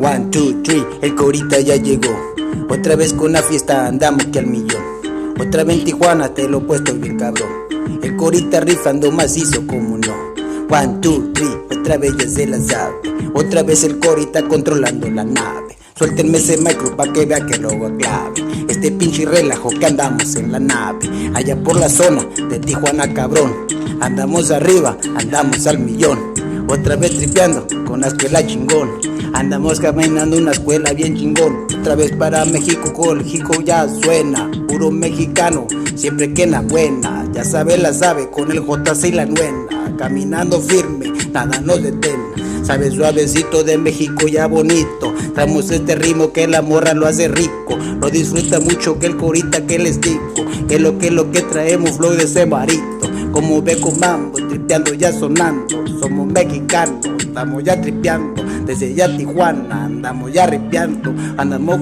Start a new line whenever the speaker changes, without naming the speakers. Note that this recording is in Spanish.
1, 2, 3, el Corita ya llegó. Otra vez con la fiesta andamos que al millón. Otra vez en Tijuana te lo he puesto bien cabrón. El Corita rifando macizo como no. 1, 2, 3, otra vez ya se la sabe. Otra vez el Corita controlando la nave. Suéltenme ese micro pa' que vea que lo hago clave. Este pinche relajo que andamos en la nave. Allá por la zona de Tijuana cabrón. Andamos arriba, andamos al millón. Otra vez tripeando con la escuela chingón. Andamos caminando una escuela bien chingón. Otra vez para México, con el hijo ya suena. Puro mexicano, siempre que en la buena. Ya sabe la sabe, con el JC y la nuena. Caminando firme, nada nos detiene. Sabe suavecito de México ya bonito. Traemos este ritmo que la morra lo hace rico. Lo disfruta mucho que el Corita que les digo. Que lo que traemos flow de ese marito. Como ve con mambo, tripeando ya sonando. Somos mexicanos, estamos ya tripeando. Desde ya Tijuana, andamos ya ripeando. Andamos